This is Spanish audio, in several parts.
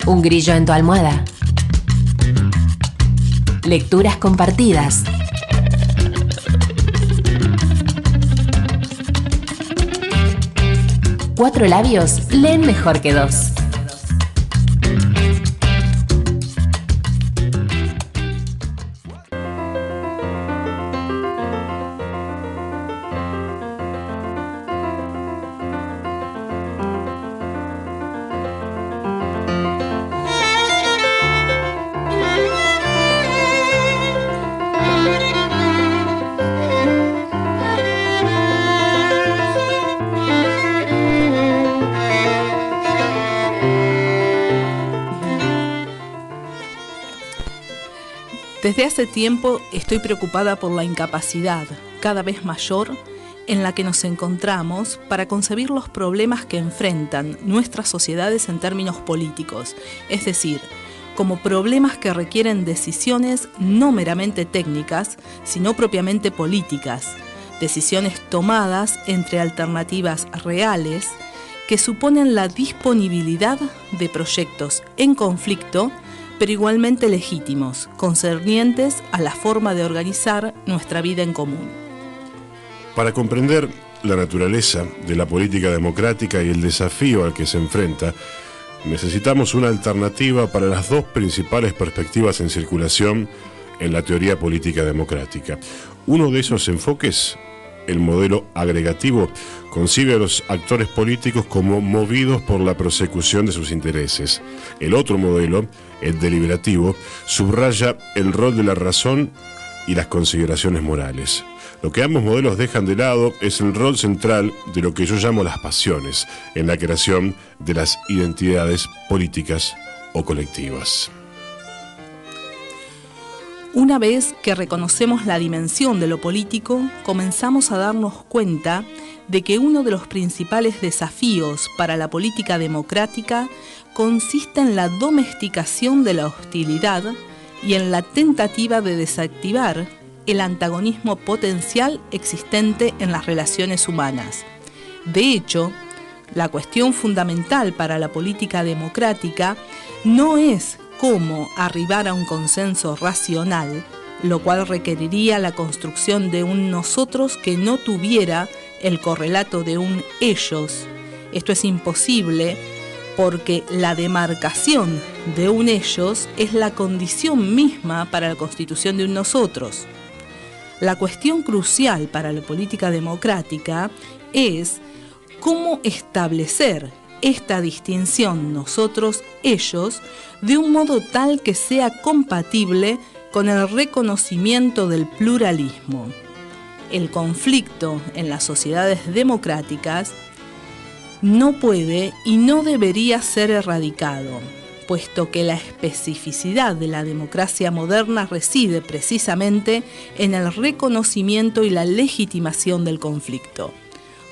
Un grillo en tu almohada. Lecturas compartidas. Cuatro labios leen mejor que dos. Desde hace tiempo estoy preocupada por la incapacidad, cada vez mayor, en la que nos encontramos para concebir los problemas que enfrentan nuestras sociedades en términos políticos, es decir, como problemas que requieren decisiones no meramente técnicas, sino propiamente políticas, decisiones tomadas entre alternativas reales que suponen la disponibilidad de proyectos en conflicto, pero igualmente legítimos, concernientes a la forma de organizar nuestra vida en común. Para comprender la naturaleza de la política democrática y el desafío al que se enfrenta, necesitamos una alternativa para las dos principales perspectivas en circulación en la teoría política democrática. Uno de esos enfoques, el modelo agregativo, concibe a los actores políticos como movidos por la persecución de sus intereses. El otro modelo, el deliberativo, subraya el rol de la razón y las consideraciones morales. Lo que ambos modelos dejan de lado es el rol central de lo que yo llamo las pasiones en la creación de las identidades políticas o colectivas. Una vez que reconocemos la dimensión de lo político, comenzamos a darnos cuenta de que uno de los principales desafíos para la política democrática consiste en la domesticación de la hostilidad y en la tentativa de desactivar el antagonismo potencial existente en las relaciones humanas. De hecho, la cuestión fundamental para la política democrática no es cómo arribar a un consenso racional, lo cual requeriría la construcción de un nosotros que no tuviera el correlato de un ellos. Esto es imposible porque la demarcación de un ellos es la condición misma para la constitución de un nosotros. La cuestión crucial para la política democrática es cómo establecer esta distinción nosotros-ellos de un modo tal que sea compatible con el reconocimiento del pluralismo. El conflicto en las sociedades democráticas no puede y no debería ser erradicado, puesto que la especificidad de la democracia moderna reside precisamente en el reconocimiento y la legitimación del conflicto.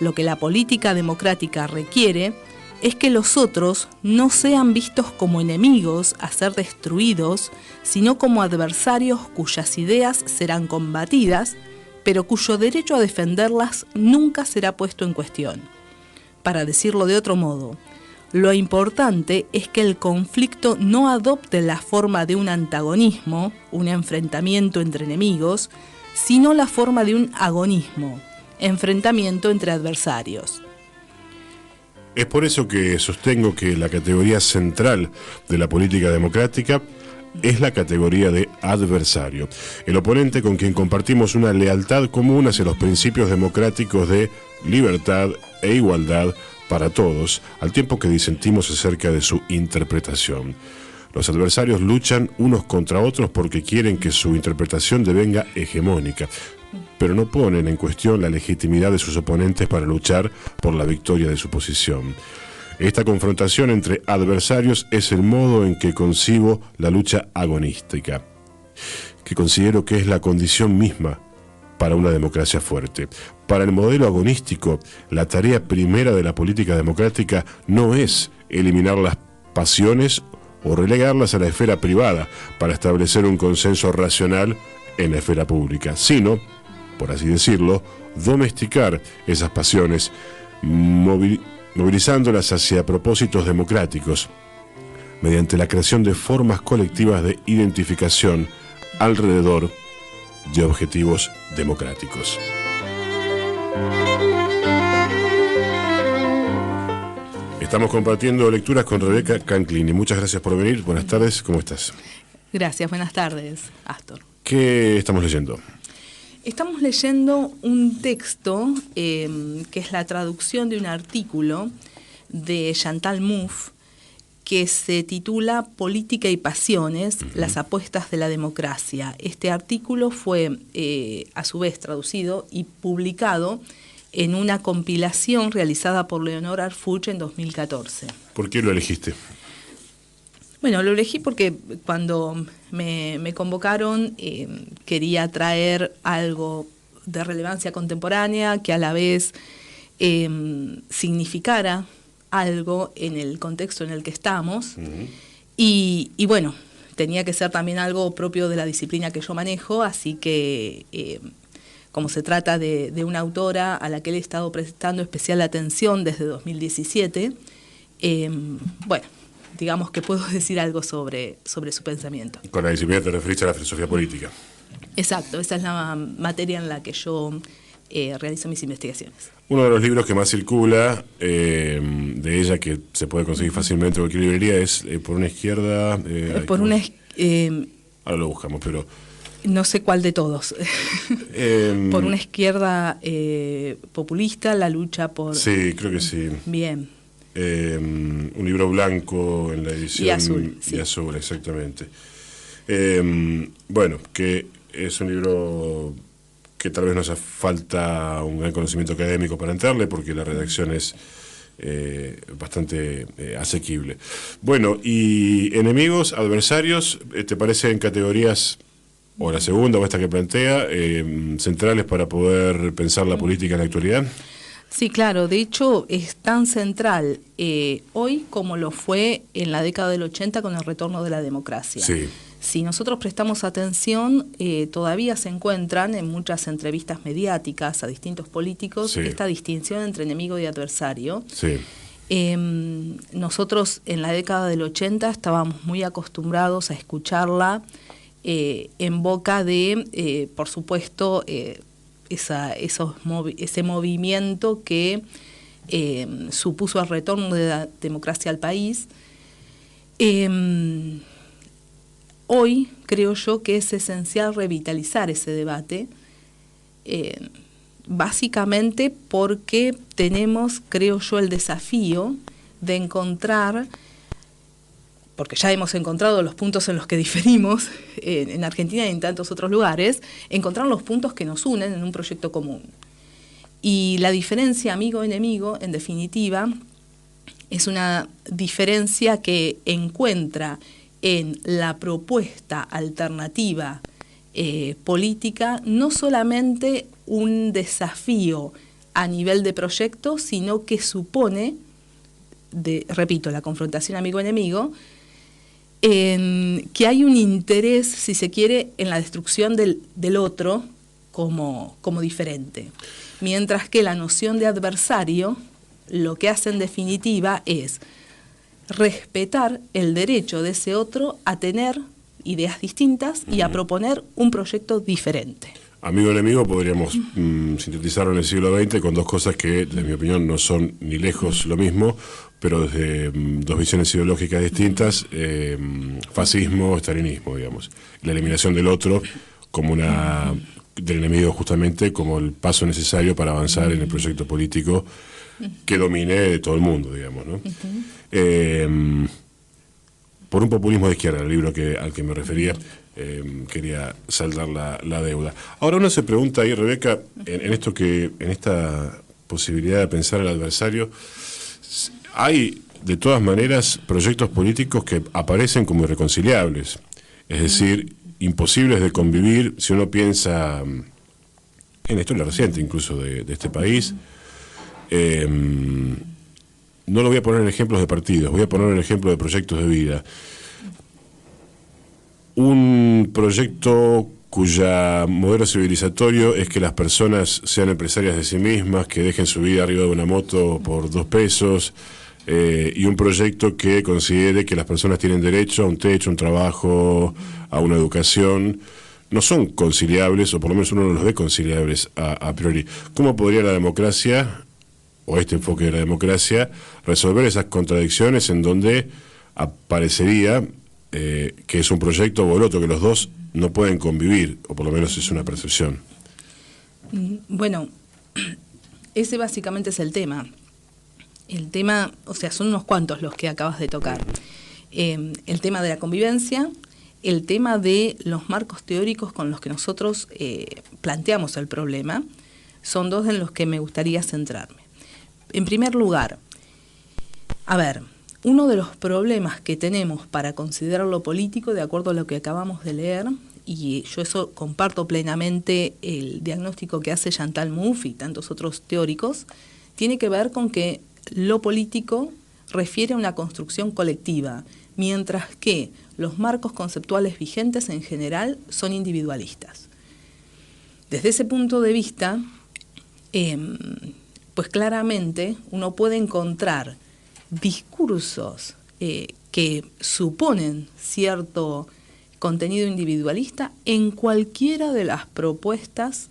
Lo que la política democrática requiere es que los otros no sean vistos como enemigos a ser destruidos, sino como adversarios cuyas ideas serán combatidas, pero cuyo derecho a defenderlas nunca será puesto en cuestión. Para decirlo de otro modo, lo importante es que el conflicto no adopte la forma de un antagonismo, un enfrentamiento entre enemigos, sino la forma de un agonismo, enfrentamiento entre adversarios. Es por eso que sostengo que la categoría central de la política democrática es la categoría de adversario, el oponente con quien compartimos una lealtad común hacia los principios democráticos de libertad e igualdad para todos, al tiempo que disentimos acerca de su interpretación. Los adversarios luchan unos contra otros porque quieren que su interpretación devenga hegemónica, pero no ponen en cuestión la legitimidad de sus oponentes para luchar por la victoria de su posición. Esta confrontación entre adversarios es el modo en que concibo la lucha agonística, que considero que es la condición misma para una democracia fuerte. Para el modelo agonístico, la tarea primera de la política democrática no es eliminar las pasiones o relegarlas a la esfera privada para establecer un consenso racional en la esfera pública, sino, por así decirlo, domesticar esas pasiones, movilizándolas hacia propósitos democráticos, mediante la creación de formas colectivas de identificación alrededor de objetivos democráticos. Estamos compartiendo lecturas con Rebeca Canclini. Muchas gracias por venir. Buenas tardes, ¿cómo estás? Gracias, buenas tardes, Astor. ¿Qué estamos leyendo? Estamos leyendo un texto que es la traducción de un artículo de Chantal Mouffe que se titula Política y Pasiones, las apuestas de la democracia. Este artículo fue a su vez traducido y publicado en una compilación realizada por Leonor Arfuch en 2014. ¿Por qué lo elegiste? Bueno, lo elegí porque cuando me convocaron quería traer algo de relevancia contemporánea que a la vez significara algo en el contexto en el que estamos. Y bueno, tenía que ser también algo propio de la disciplina que yo manejo, así que como se trata de una autora a la que le he estado prestando especial atención desde 2017, bueno, digamos que puedo decir algo sobre su pensamiento. Con la disciplina te referiste a la filosofía política. Exacto, esa es la materia en la que yo realizo mis investigaciones. Uno de los libros que más circula de ella, que se puede conseguir fácilmente en cualquier librería, es Por una izquierda... ahora lo buscamos, pero... No sé cuál de todos. Por una izquierda populista, la lucha por... Sí, creo que sí. Bien. Un libro blanco en la edición... Y azul. Sí. Y azul, exactamente. Bueno, que es un libro que tal vez nos hace falta un gran conocimiento académico para entrarle, porque la redacción es bastante asequible. Bueno, y enemigos, adversarios, ¿te parece en categorías... o la segunda, o esta que plantea, centrales para poder pensar la política en la actualidad? Sí, claro. De hecho, es tan central hoy como lo fue en la década del 80 con el retorno de la democracia. Sí. Si nosotros prestamos atención, todavía se encuentran en muchas entrevistas mediáticas a distintos políticos esta distinción entre enemigo y adversario. Sí. Nosotros en la década del 80 estábamos muy acostumbrados a escucharla en boca de, por supuesto, ese movimiento que supuso el retorno de la democracia al país. Hoy creo yo que es esencial revitalizar ese debate, básicamente porque tenemos, creo yo, el desafío de encontrar... porque ya hemos encontrado los puntos en los que diferimos en Argentina y en tantos otros lugares, encontrar los puntos que nos unen en un proyecto común. Y la diferencia amigo-enemigo, en definitiva, es una diferencia que encuentra en la propuesta alternativa política no solamente un desafío a nivel de proyecto, sino que supone, repito, la confrontación amigo-enemigo, que hay un interés, si se quiere, en la destrucción del otro como diferente. Mientras que la noción de adversario lo que hace en definitiva es respetar el derecho de ese otro a tener ideas distintas y a proponer un proyecto diferente. Amigo-enemigo podríamos sintetizarlo en el siglo XX con dos cosas que, desde mi opinión, no son ni lejos lo mismo, pero desde dos visiones ideológicas distintas, fascismo, estalinismo, digamos. La eliminación del otro como del enemigo justamente como el paso necesario para avanzar en el proyecto político que domine todo el mundo, digamos, ¿no? Por un populismo de izquierda, el libro al que me refería, quería saldar la deuda. Ahora uno se pregunta ahí, Rebeca, en esta posibilidad de pensar al adversario, hay de todas maneras proyectos políticos que aparecen como irreconciliables, es decir, imposibles de convivir si uno piensa en la historia reciente incluso de este país. No lo voy a poner en ejemplos de partidos, voy a poner en ejemplo de proyectos de vida. Un proyecto cuya modelo civilizatorio es que las personas sean empresarias de sí mismas, que dejen su vida arriba de una moto por 2 pesos, y un proyecto que considere que las personas tienen derecho a un techo, un trabajo, a una educación, no son conciliables, o por lo menos uno no los ve conciliables a priori. ¿Cómo podría la democracia, o este enfoque de la democracia, resolver esas contradicciones en donde aparecería que es un proyecto o el otro, que los dos no pueden convivir, o por lo menos es una percepción? Bueno, ese básicamente es el tema. El tema, o sea, son unos cuantos los que acabas de tocar. El tema de la convivencia, el tema de los marcos teóricos con los que nosotros planteamos el problema, son dos en los que me gustaría centrarme. En primer lugar, a ver, uno de los problemas que tenemos para considerar lo político, de acuerdo a lo que acabamos de leer, y yo eso comparto plenamente el diagnóstico que hace Chantal Mouffe y tantos otros teóricos, tiene que ver con que lo político refiere a una construcción colectiva, mientras que los marcos conceptuales vigentes en general son individualistas. Desde ese punto de vista, pues claramente uno puede encontrar discursos que suponen cierto contenido individualista en cualquiera de las propuestas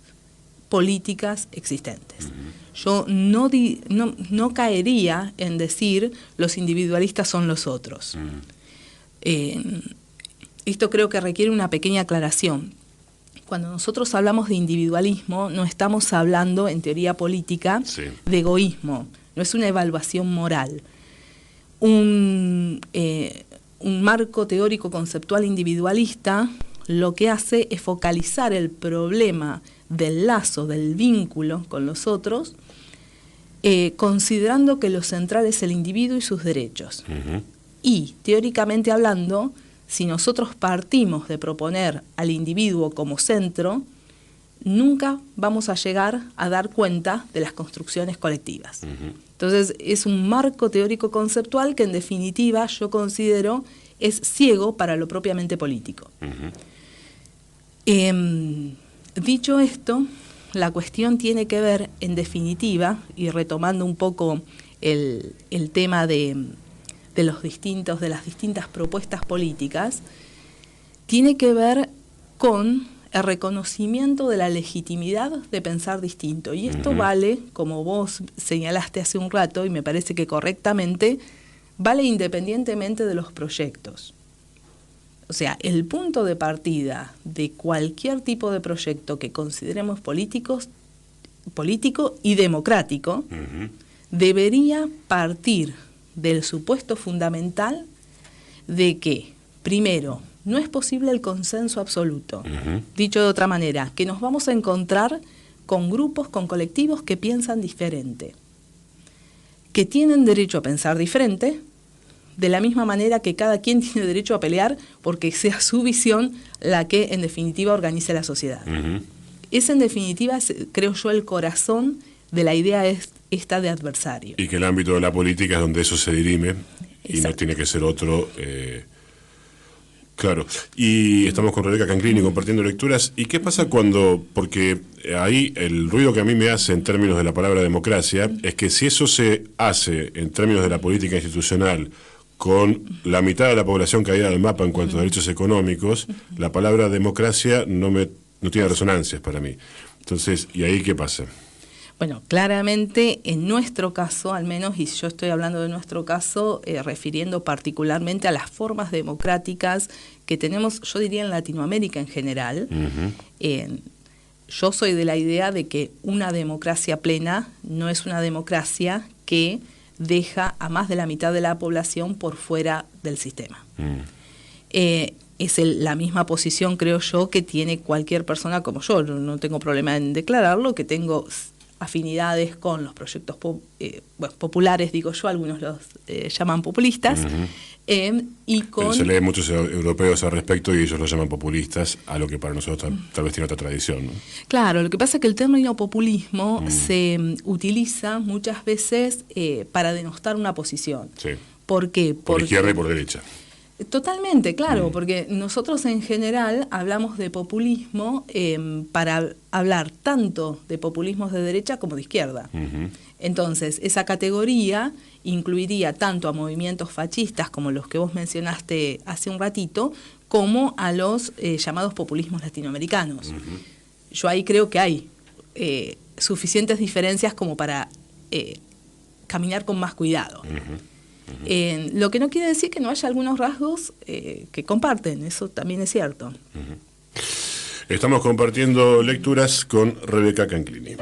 políticas existentes. Yo no caería en decir los individualistas son los otros. Esto creo que requiere una pequeña aclaración. Cuando nosotros hablamos de individualismo, no estamos hablando en teoría política de egoísmo, no es una evaluación moral. Un marco teórico conceptual individualista lo que hace es focalizar el problema del lazo, del vínculo con los otros, considerando que lo central es el individuo y sus derechos. Y, teóricamente hablando, si nosotros partimos de proponer al individuo como centro, nunca vamos a llegar a dar cuenta de las construcciones colectivas. Entonces, es un marco teórico conceptual que, en definitiva, yo considero es ciego para lo propiamente político. Dicho esto, la cuestión tiene que ver, en definitiva, y retomando un poco el tema de las distintas propuestas políticas, tiene que ver con el reconocimiento de la legitimidad de pensar distinto. Y esto vale, como vos señalaste hace un rato, y me parece que correctamente, vale independientemente de los proyectos. O sea, el punto de partida de cualquier tipo de proyecto que consideremos político y democrático, debería partir del supuesto fundamental de que, primero, no es posible el consenso absoluto. Dicho de otra manera, que nos vamos a encontrar con grupos, con colectivos que piensan diferente, que tienen derecho a pensar diferente, de la misma manera que cada quien tiene derecho a pelear porque sea su visión la que en definitiva organice la sociedad. Ese en definitiva es, creo yo, el corazón de la idea esta de adversario. Y que el ámbito de la política es donde eso se dirime. Exacto. Y no tiene que ser otro. Claro. Y estamos con Rebeca Canclini compartiendo lecturas. ¿Y qué pasa cuando, porque ahí el ruido que a mí me hace en términos de la palabra democracia, es que si eso se hace en términos de la política institucional con la mitad de la población caída del mapa en cuanto a derechos económicos, la palabra democracia no tiene resonancias para mí. Entonces, ¿y ahí qué pasa? Bueno, claramente en nuestro caso, al menos, y yo estoy hablando de nuestro caso, refiriendo particularmente a las formas democráticas que tenemos, yo diría, en Latinoamérica en general. Yo soy de la idea de que una democracia plena no es una democracia que deja a más de la mitad de la población por fuera del sistema. Es la misma posición, creo yo, que tiene cualquier persona como yo. No tengo problema en declararlo, que tengo afinidades con los proyectos populares, digo yo, algunos los llaman populistas, y con... Pero se lee muchos europeos al respecto y ellos lo llaman populistas, a lo que para nosotros tal vez tiene otra tradición, ¿no? Claro, lo que pasa es que el término populismo se utiliza muchas veces para denostar una posición. Sí. ¿Por qué? Por izquierda y por derecha. Totalmente, claro, porque nosotros en general hablamos de populismo para hablar tanto de populismos de derecha como de izquierda. Entonces, esa categoría incluiría tanto a movimientos fascistas como los que vos mencionaste hace un ratito, como a los llamados populismos latinoamericanos. Yo ahí creo que hay suficientes diferencias como para caminar con más cuidado. Lo que no quiere decir que no haya algunos rasgos que comparten, eso también es cierto. Estamos compartiendo lecturas con Rebeca Canclini.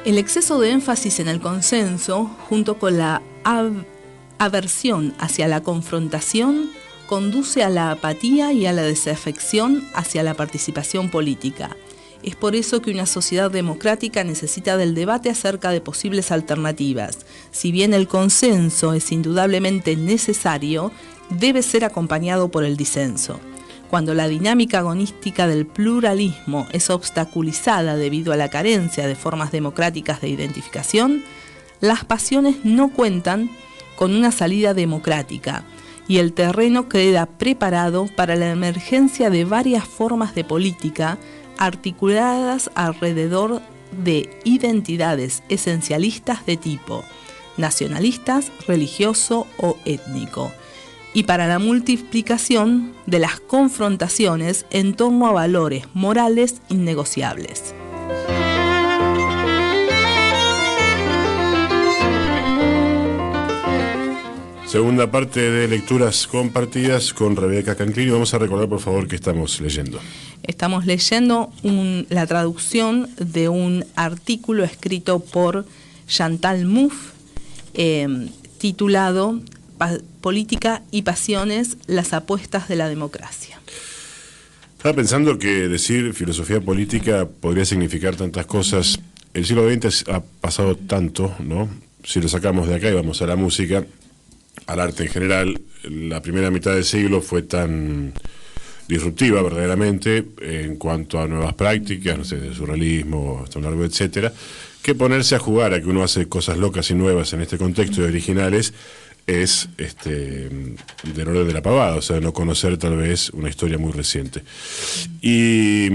El exceso de énfasis en el consenso, junto con la aversión hacia la confrontación, conduce a la apatía y a la desafección hacia la participación política. Es por eso que una sociedad democrática necesita del debate acerca de posibles alternativas. Si bien el consenso es indudablemente necesario, debe ser acompañado por el disenso. Cuando la dinámica agonística del pluralismo es obstaculizada debido a la carencia de formas democráticas de identificación, las pasiones no cuentan con una salida democrática y el terreno queda preparado para la emergencia de varias formas de política articuladas alrededor de identidades esencialistas de tipo nacionalistas, religioso o étnico, y para la multiplicación de las confrontaciones en torno a valores morales innegociables. Segunda parte de lecturas compartidas con Rebeca Canclini. Vamos a recordar, por favor, que estamos leyendo. Estamos leyendo la traducción de un artículo escrito por Chantal Mouffe, titulado Política y pasiones, las apuestas de la democracia. Estaba pensando que decir filosofía política podría significar tantas cosas. El siglo XX ha pasado tanto, ¿no? Si lo sacamos de acá y vamos a la música, al arte en general, la primera mitad del siglo fue tan disruptiva verdaderamente en cuanto a nuevas prácticas, no sé, de surrealismo, hasta un largo, etcétera, que ponerse a jugar a que uno hace cosas locas y nuevas en este contexto de originales es del orden de la pavada, o sea, no conocer tal vez una historia muy reciente. Y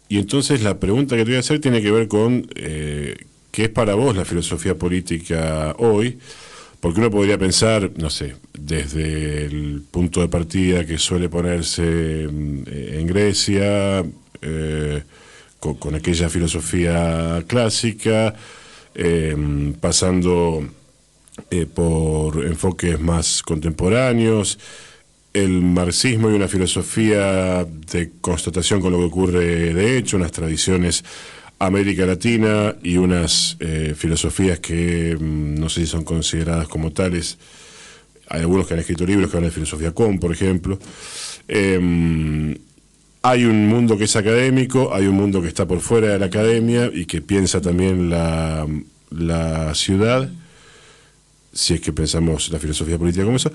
entonces la pregunta que te voy a hacer tiene que ver con qué es para vos la filosofía política hoy, porque uno podría pensar, no sé, desde el punto de partida que suele ponerse en Grecia, con aquella filosofía clásica, pasando por enfoques más contemporáneos, el marxismo y una filosofía de constatación con lo que ocurre de hecho, unas tradiciones América Latina y unas filosofías que no sé si son consideradas como tales. Hay algunos que han escrito libros que hablan de filosofía con, por ejemplo. Hay un mundo que es académico, hay un mundo que está por fuera de la academia y que piensa también la ciudad, si es que pensamos la filosofía política como eso.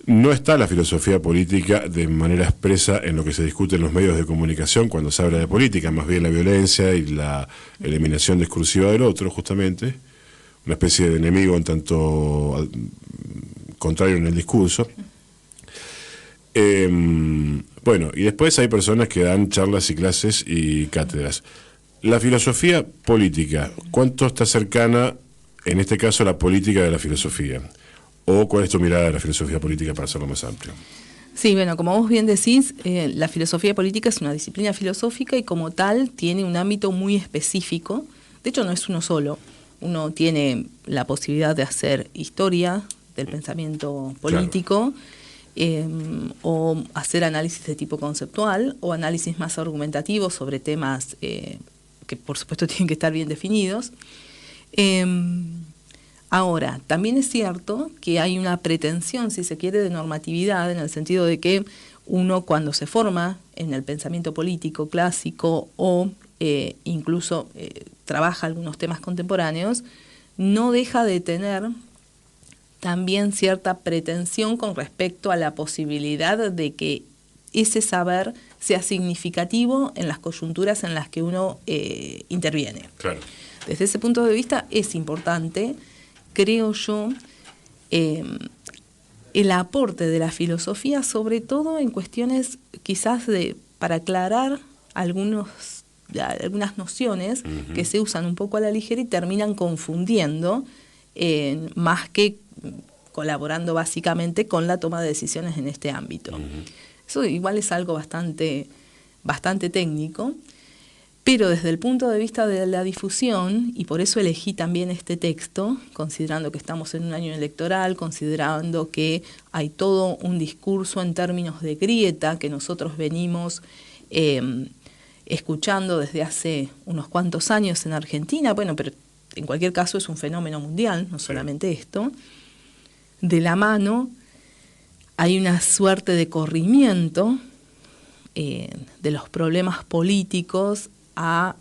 No está la filosofía política de manera expresa en lo que se discute en los medios de comunicación cuando se habla de política, más bien la violencia y la eliminación discursiva del otro, justamente, una especie de enemigo en tanto contrario en el discurso. Bueno, y después hay personas que dan charlas y clases y cátedras. La filosofía política, ¿cuánto está cercana, en este caso, a la política de la filosofía? ¿O cuál es tu mirada de la filosofía política para hacerlo más amplio? Sí, bueno, como vos bien decís, la filosofía política es una disciplina filosófica y como tal tiene un ámbito muy específico. De hecho, no es uno solo. Uno tiene la posibilidad de hacer historia del pensamiento político, claro, o hacer análisis de tipo conceptual o análisis más argumentativos sobre temas que por supuesto tienen que estar bien definidos. Ahora, también es cierto que hay una pretensión, si se quiere, de normatividad, en el sentido de que uno cuando se forma en el pensamiento político clásico o incluso trabaja algunos temas contemporáneos, no deja de tener también cierta pretensión con respecto a la posibilidad de que ese saber sea significativo en las coyunturas en las que uno interviene. Claro. Desde ese punto de vista es importante, creo yo, el aporte de la filosofía, sobre todo en cuestiones quizás para aclarar algunas nociones que se usan un poco a la ligera y terminan confundiendo, más que colaborando básicamente con la toma de decisiones en este ámbito. Eso igual es algo bastante técnico, pero desde el punto de vista de la difusión, y por eso elegí también este texto, considerando que estamos en un año electoral, considerando que hay todo un discurso en términos de grieta que nosotros venimos escuchando desde hace unos cuantos años en Argentina, bueno, pero en cualquier caso es un fenómeno mundial, no solamente esto. De la mano hay una suerte de corrimiento de los problemas políticos a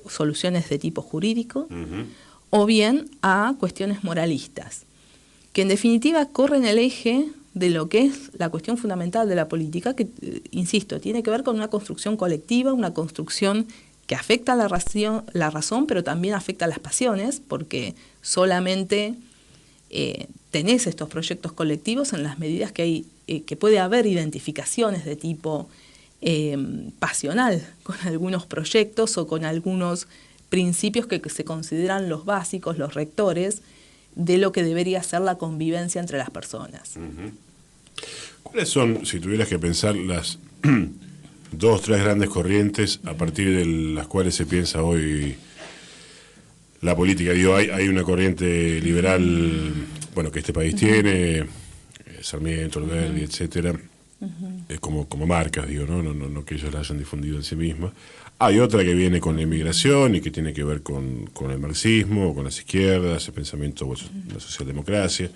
soluciones de tipo jurídico, o bien a cuestiones moralistas, que en definitiva corren el eje de lo que es la cuestión fundamental de la política, que, insisto, tiene que ver con una construcción colectiva, una construcción que afecta a la razón, pero también afecta a las pasiones, porque solamente tenés estos proyectos colectivos en las medidas que hay, que puede haber identificaciones de tipo pasional con algunos proyectos o con algunos principios que se consideran los básicos, los rectores de lo que debería ser la convivencia entre las personas. ¿Cuáles son, si tuvieras que pensar, las 2 o 3 grandes corrientes a partir de las cuales se piensa hoy la política? Digo, hay una corriente liberal, bueno, que este país tiene, Sarmiento, Alberdi, etcétera, como marcas, digo, no que ellos la hayan difundido en sí misma. Hay otra que viene con la inmigración y que tiene que ver con el marxismo, con las izquierdas, el pensamiento de la socialdemocracia.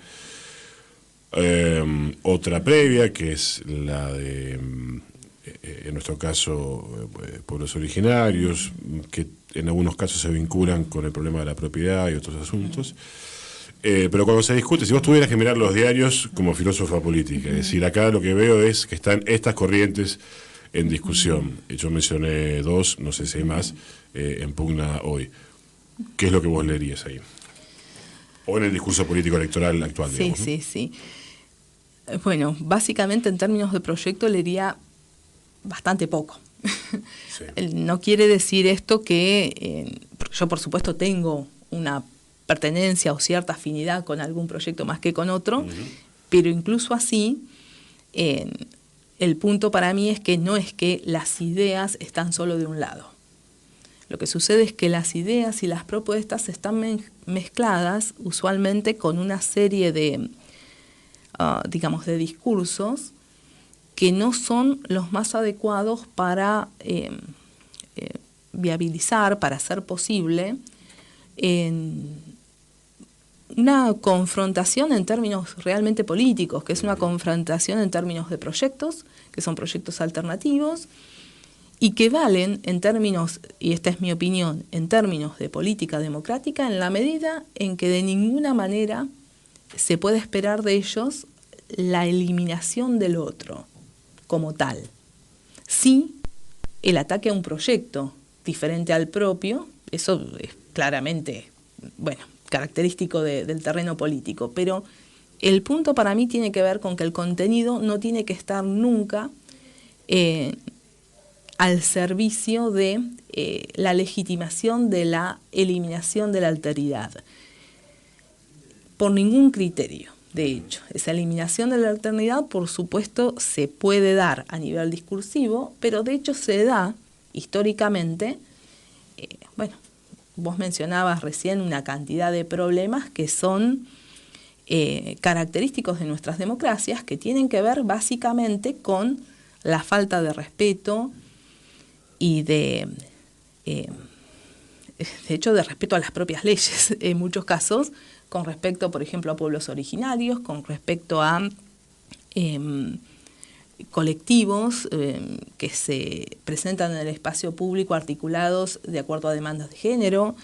Otra previa, que es la de, en nuestro caso, pueblos originarios, que en algunos casos se vinculan con el problema de la propiedad y otros asuntos. Pero cuando se discute, si vos tuvieras que mirar los diarios como filósofa política, es decir, acá lo que veo es que están estas corrientes en discusión. Yo mencioné 2, no sé si hay más, en pugna hoy. ¿Qué es lo que vos leerías ahí? O en el discurso político electoral actual, digamos, ¿no? Sí. Bueno, básicamente en términos de proyecto leería bastante poco. Sí. No quiere decir esto que yo por supuesto tengo una pertenencia o cierta afinidad con algún proyecto más que con otro, pero incluso así, el punto para mí es que no es que las ideas están solo de un lado. Lo que sucede es que las ideas y las propuestas están mezcladas usualmente con una serie de, digamos, de discursos que no son los más adecuados para viabilizar, para hacer posible una confrontación en términos realmente políticos, que es una confrontación en términos de proyectos, que son proyectos alternativos, y que valen en términos, y esta es mi opinión, en términos de política democrática, en la medida en que de ninguna manera se puede esperar de ellos la eliminación del otro como tal. Sí, el ataque a un proyecto diferente al propio, eso es claramente, bueno, característico del terreno político, pero el punto para mí tiene que ver con que el contenido no tiene que estar nunca al servicio de la legitimación de la eliminación de la alteridad, por ningún criterio. De hecho, esa eliminación de la alteridad, por supuesto, se puede dar a nivel discursivo, pero de hecho se da históricamente, bueno, vos mencionabas recién una cantidad de problemas que son característicos de nuestras democracias, que tienen que ver básicamente con la falta de respeto y de hecho, de respeto a las propias leyes, en muchos casos, con respecto, por ejemplo, a pueblos originarios, con respecto a colectivos que se presentan en el espacio público articulados de acuerdo a demandas de género.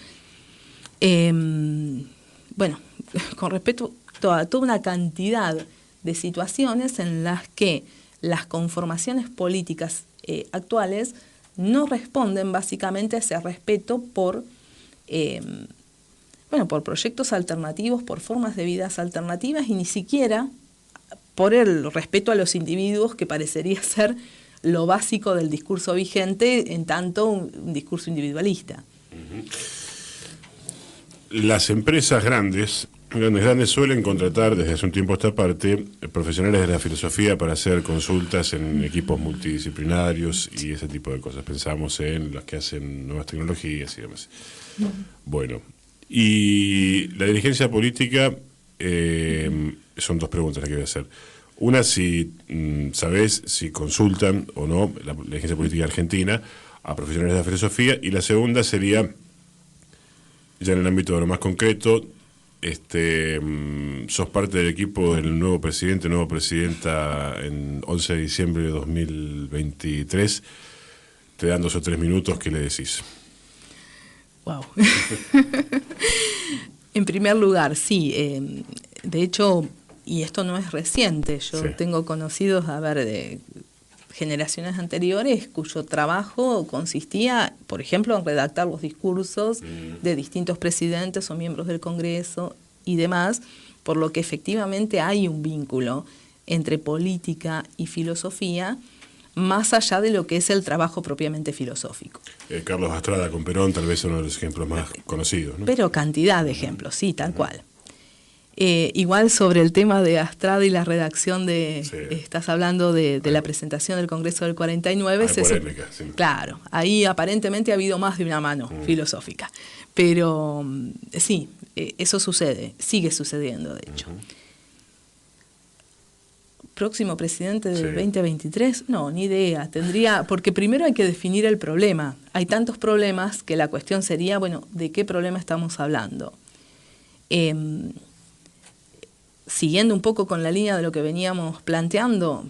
Bueno, con respecto a toda una cantidad de situaciones en las que las conformaciones políticas actuales no responden básicamente a ese respeto por proyectos alternativos, por formas de vidas alternativas y ni siquiera por el respeto a los individuos, que parecería ser lo básico del discurso vigente, en tanto un discurso individualista. Las empresas grandes suelen contratar desde hace un tiempo a esta parte profesionales de la filosofía para hacer consultas en equipos multidisciplinarios y ese tipo de cosas. Pensamos en los que hacen nuevas tecnologías y demás. Bueno, y la dirigencia política, son dos preguntas las que voy a hacer. Una, si sabés si consultan o no la dirigencia política argentina a profesionales de la filosofía, y la segunda sería, ya en el ámbito de lo más concreto, sos parte del equipo del nueva presidenta en 11 de diciembre de 2023, te dan 2 o 3 minutos, ¿qué le decís? Wow. En primer lugar, sí, de hecho, y esto no es reciente, yo tengo conocidos, de generaciones anteriores cuyo trabajo consistía, por ejemplo, en redactar los discursos de distintos presidentes o miembros del Congreso y demás, por lo que efectivamente hay un vínculo entre política y filosofía, más allá de lo que es el trabajo propiamente filosófico. Carlos Astrada con Perón tal vez uno de los ejemplos más conocidos, ¿no? Pero cantidad de ejemplos, sí, tal cual. Igual sobre el tema de Astrada y la redacción estás hablando de la presentación del Congreso del 49. Hay polémica, sí. Claro, ahí aparentemente ha habido más de una mano filosófica. Pero sí, eso sucede, sigue sucediendo, de hecho. ¿Próximo presidente del 2023? No, ni idea. Porque primero hay que definir el problema. Hay tantos problemas que la cuestión sería, ¿de qué problema estamos hablando? Siguiendo un poco con la línea de lo que veníamos planteando,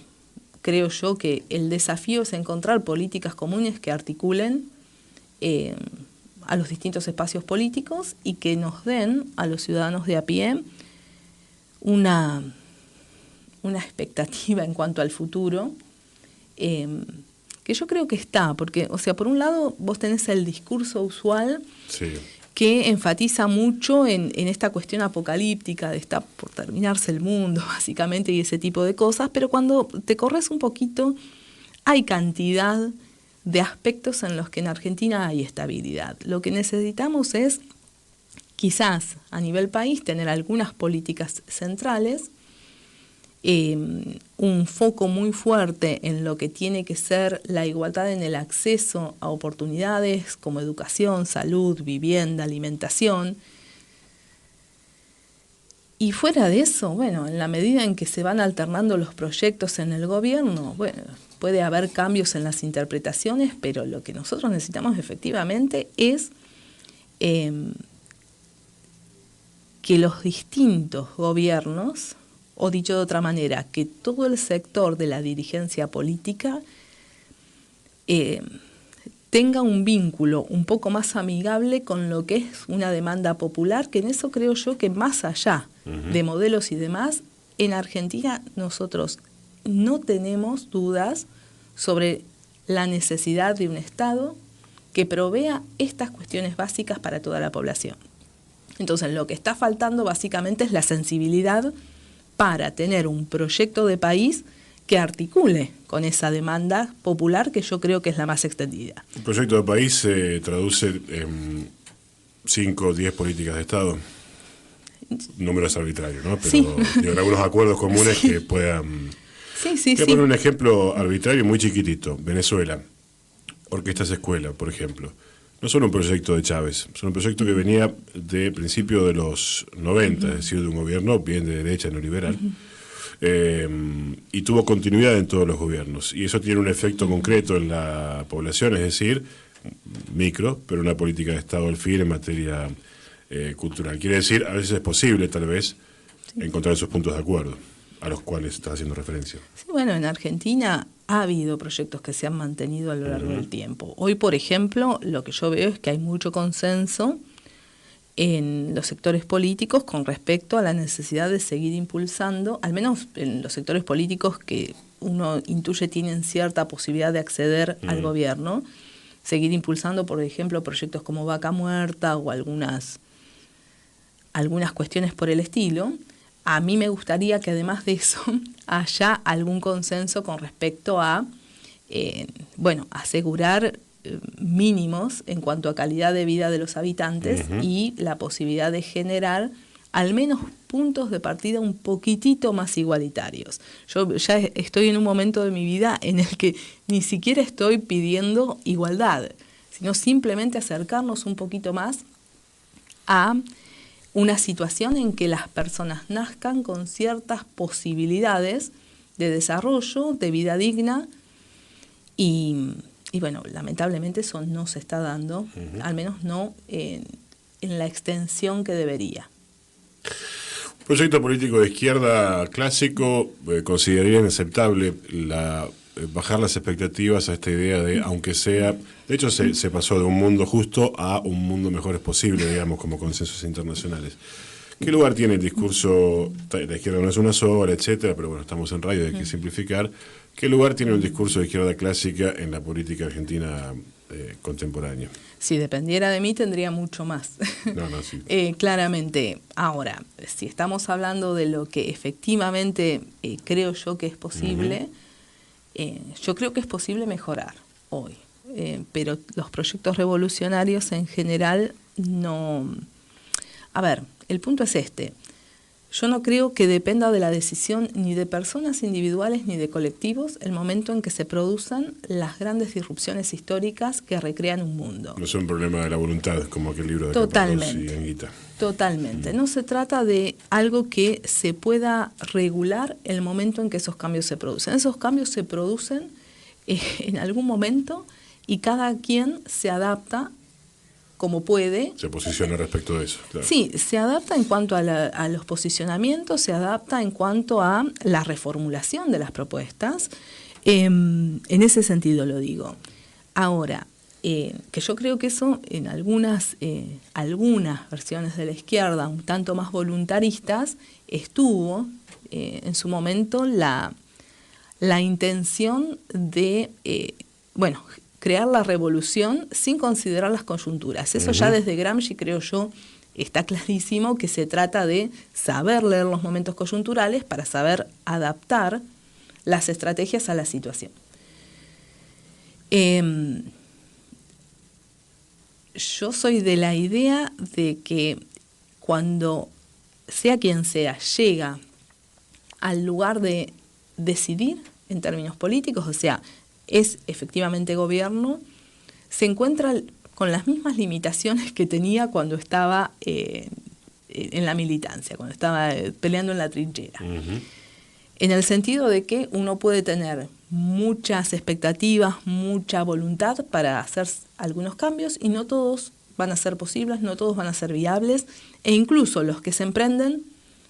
creo yo que el desafío es encontrar políticas comunes que articulen a los distintos espacios políticos y que nos den a los ciudadanos de a pie una expectativa en cuanto al futuro, que yo creo que está, porque, por un lado vos tenés el discurso usual que enfatiza mucho en esta cuestión apocalíptica de está por terminarse el mundo, básicamente, y ese tipo de cosas, pero cuando te corres un poquito, hay cantidad de aspectos en los que en Argentina hay estabilidad. Lo que necesitamos es, quizás a nivel país, tener algunas políticas centrales, un foco muy fuerte en lo que tiene que ser la igualdad en el acceso a oportunidades como educación, salud, vivienda, alimentación. Y fuera de eso, en la medida en que se van alternando los proyectos en el gobierno, puede haber cambios en las interpretaciones, pero lo que nosotros necesitamos efectivamente es que los distintos gobiernos, o dicho de otra manera, que todo el sector de la dirigencia política tenga un vínculo un poco más amigable con lo que es una demanda popular, que en eso creo yo que más allá de modelos y demás, en Argentina nosotros no tenemos dudas sobre la necesidad de un Estado que provea estas cuestiones básicas para toda la población. Entonces, lo que está faltando básicamente es la sensibilidad para tener un proyecto de país que articule con esa demanda popular, que yo creo que es la más extendida. El proyecto de país se traduce en 5 o 10 políticas de Estado. Números arbitrarios, ¿no? Pero en algunos acuerdos comunes que puedan... Voy a poner un ejemplo arbitrario muy chiquitito. Venezuela, Orquestas Escuela, por ejemplo. No son un proyecto de Chávez, son un proyecto que venía de principio de los 90, es decir, de un gobierno bien de derecha, neoliberal, y tuvo continuidad en todos los gobiernos. Y eso tiene un efecto concreto en la población, es decir, micro, pero una política de Estado al fin en materia cultural. Quiere decir, a veces es posible, tal vez, encontrar esos puntos de acuerdo. a los cuales estás haciendo referencia. Sí, bueno, en Argentina ha habido proyectos que se han mantenido a lo largo del tiempo. Hoy, por ejemplo, lo que yo veo es que hay mucho consenso en los sectores políticos con respecto a la necesidad de seguir impulsando, al menos en los sectores políticos que uno intuye tienen cierta posibilidad de acceder al gobierno, seguir impulsando, por ejemplo, proyectos como Vaca Muerta o algunas cuestiones por el estilo. A mí me gustaría que además de eso haya algún consenso con respecto a, asegurar mínimos en cuanto a calidad de vida de los habitantes y la posibilidad de generar al menos puntos de partida un poquitito más igualitarios. Yo ya estoy en un momento de mi vida en el que ni siquiera estoy pidiendo igualdad, sino simplemente acercarnos un poquito más a una situación en que las personas nazcan con ciertas posibilidades de desarrollo, de vida digna, y bueno, lamentablemente eso no se está dando, al menos no en la extensión que debería. Un proyecto político de izquierda clásico consideraría inaceptable bajar las expectativas a esta idea de, aunque sea, de hecho se pasó de un mundo justo a un mundo mejor es posible, digamos, como consensos internacionales. ¿Qué lugar tiene el discurso, la izquierda no es una sola, etcétera, pero bueno, estamos en radio, hay que simplificar? ¿Qué lugar tiene un discurso de izquierda clásica en la política argentina contemporánea? Si dependiera de mí, tendría mucho más. Sí. Claramente. Ahora, si estamos hablando de lo que efectivamente creo yo que es posible, yo creo que es posible mejorar hoy. Pero los proyectos revolucionarios en general no... A ver, el punto es este. Yo no creo que dependa de la decisión ni de personas individuales ni de colectivos el momento en que se produzcan las grandes disrupciones históricas que recrean un mundo. No es un problema de la voluntad, como aquel libro de Totalmente. Caparrós y Anguita. Totalmente. No se trata de algo que se pueda regular el momento en que esos cambios se producen. Esos cambios se producen en algún momento y cada quien se adapta como puede. Se posiciona respecto de eso, claro. Sí, se adapta en cuanto a los posicionamientos, se adapta en cuanto a la reformulación de las propuestas. En ese sentido lo digo. Ahora, que yo creo que eso en algunas versiones de la izquierda, un tanto más voluntaristas, estuvo en su momento la intención de, crear la revolución sin considerar las coyunturas. Eso ya desde Gramsci, creo yo, está clarísimo que se trata de saber leer los momentos coyunturales para saber adaptar las estrategias a la situación. Yo soy de la idea de que cuando sea quien sea llega al lugar de decidir en términos políticos, o sea, es efectivamente gobierno, se encuentra con las mismas limitaciones que tenía cuando estaba en la militancia, cuando estaba peleando en la trinchera. En el sentido de que uno puede tener muchas expectativas, mucha voluntad para hacer algunos cambios y no todos van a ser posibles, no todos van a ser viables, e incluso los que se emprenden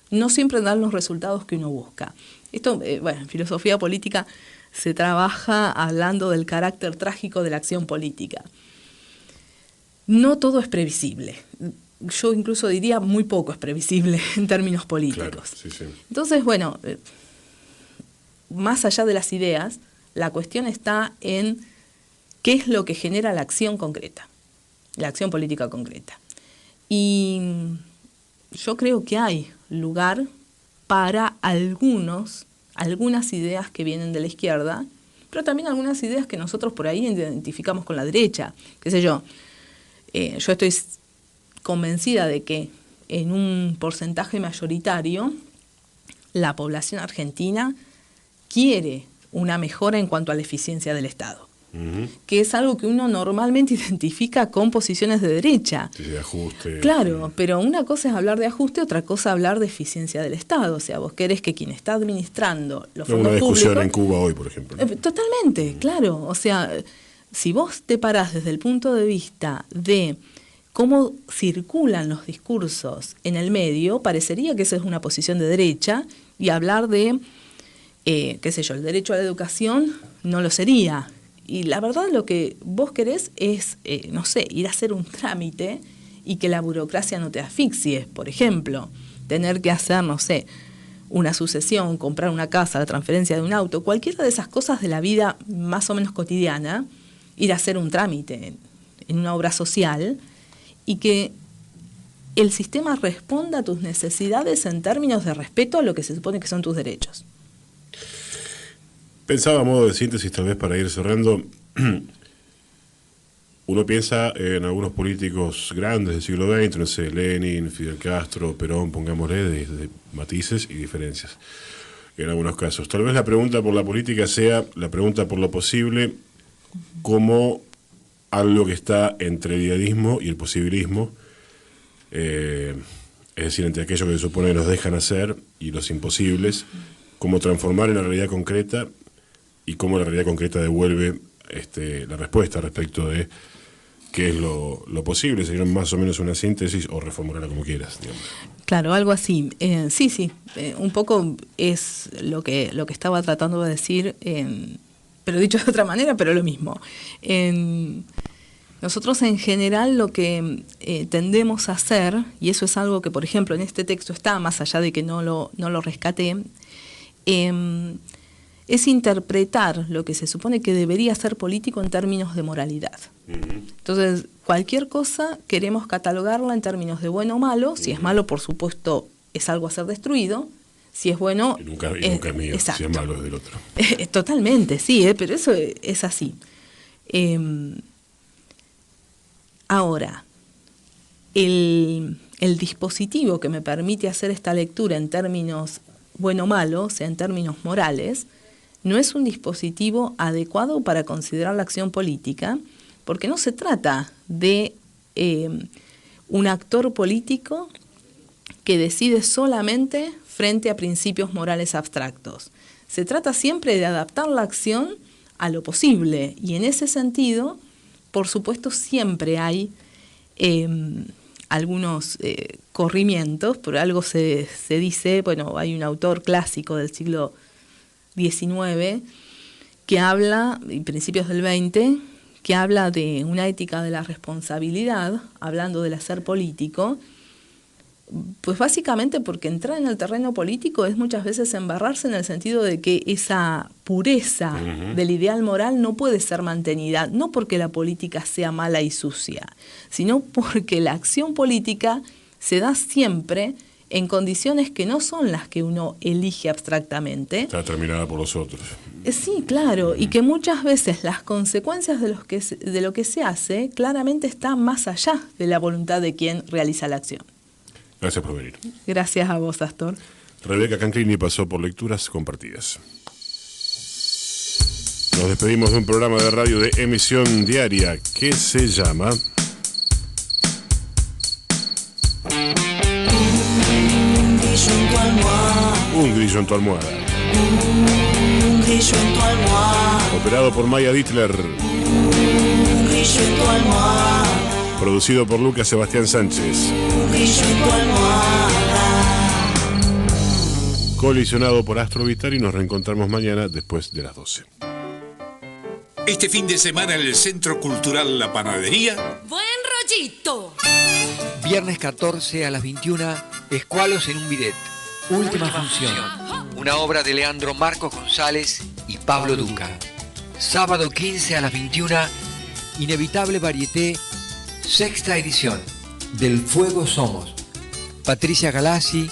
no siempre dan los resultados que uno busca. Esto, en filosofía política se trabaja hablando del carácter trágico de la acción política. No todo es previsible. Yo incluso diría muy poco es previsible en términos políticos. Claro, sí. Entonces, más allá de las ideas, la cuestión está en qué es lo que genera la acción concreta, la acción política concreta. Y yo creo que hay lugar para algunas ideas que vienen de la izquierda, pero también algunas ideas que nosotros por ahí identificamos con la derecha. Qué sé yo, yo estoy convencida de que en un porcentaje mayoritario la población argentina quiere una mejora en cuanto a la eficiencia del Estado, que es algo que uno normalmente identifica con posiciones de derecha. Sí, de ajuste. Claro, pero una cosa es hablar de ajuste, otra cosa hablar de eficiencia del Estado. O sea, vos querés que quien está administrando los fondos públicos... Una discusión en Cuba hoy, por ejemplo, ¿no? Totalmente, claro. O sea, si vos te parás desde el punto de vista de cómo circulan los discursos en el medio, parecería que esa es una posición de derecha y hablar de, qué sé yo, el derecho a la educación no lo sería. Y la verdad lo que vos querés es, no sé, ir a hacer un trámite y que la burocracia no te asfixie, por ejemplo, tener que hacer, no sé, una sucesión, comprar una casa, la transferencia de un auto, cualquiera de esas cosas de la vida más o menos cotidiana, ir a hacer un trámite en una obra social y que el sistema responda a tus necesidades en términos de respeto a lo que se supone que son tus derechos. Pensaba a modo de síntesis, tal vez para ir cerrando, uno piensa en algunos políticos grandes del siglo XX, no sé, Lenin, Fidel Castro, Perón, pongámosle, de matices y diferencias en algunos casos. Tal vez la pregunta por la política sea la pregunta por lo posible como algo que está entre el idealismo y el posibilismo, es decir, entre aquello que se supone que nos dejan hacer y los imposibles, cómo transformar en la realidad concreta y cómo la realidad concreta devuelve la respuesta respecto de qué es lo posible. Sería más o menos una síntesis, o reformularla como quieras, digamos. Claro, algo así. Sí, un poco es lo que estaba tratando de decir, pero dicho de otra manera, pero lo mismo. Nosotros en general lo que tendemos a hacer, y eso es algo que por ejemplo en este texto está, más allá de que no lo rescaté, es interpretar lo que se supone que debería ser político en términos de moralidad. Entonces, cualquier cosa queremos catalogarla en términos de bueno o malo. Si es malo, por supuesto, es algo a ser destruido. Si es bueno... Y nunca es mío, exacto. Si es malo es del otro. Totalmente, sí, pero eso es así. Ahora, el dispositivo que me permite hacer esta lectura en términos bueno o malo, o sea, en términos morales, no es un dispositivo adecuado para considerar la acción política, porque no se trata de un actor político que decide solamente frente a principios morales abstractos. Se trata siempre de adaptar la acción a lo posible, y en ese sentido, por supuesto, siempre hay algunos corrimientos. Por algo se dice, bueno, hay un autor clásico del siglo XIX que habla, y principios del XX, que habla de una ética de la responsabilidad, hablando del hacer político, pues básicamente porque entrar en el terreno político es muchas veces embarrarse, en el sentido de que esa pureza del ideal moral no puede ser mantenida, no porque la política sea mala y sucia, sino porque la acción política se da siempre en condiciones que no son las que uno elige abstractamente. Está determinada por los otros. Sí, claro, y que muchas veces las consecuencias de lo que se hace claramente están más allá de la voluntad de quien realiza la acción. Gracias por venir. Gracias a vos, Astor. Rebeca Canclini pasó por Lecturas Compartidas. Nos despedimos de un programa de radio de emisión diaria que se llama... Un grillo en tu almohada. Un grillo en tu almohada. Operado por Maya Dittler. Un grillo en tu almohada. Producido por Lucas Sebastián Sánchez. Un grillo en tu almohada. Colisionado por Astro Vital, y nos reencontramos mañana después de las 12. Este fin de semana en el Centro Cultural La Panadería. ¡Buen rollito! Viernes 14 a las 21, Escualos en un bidet. Última función. Una obra de Leandro Marcos González y Pablo Duca. Sábado 15 a las 21, Inevitable Varieté, sexta edición. Del Fuego Somos. Patricia Galassi,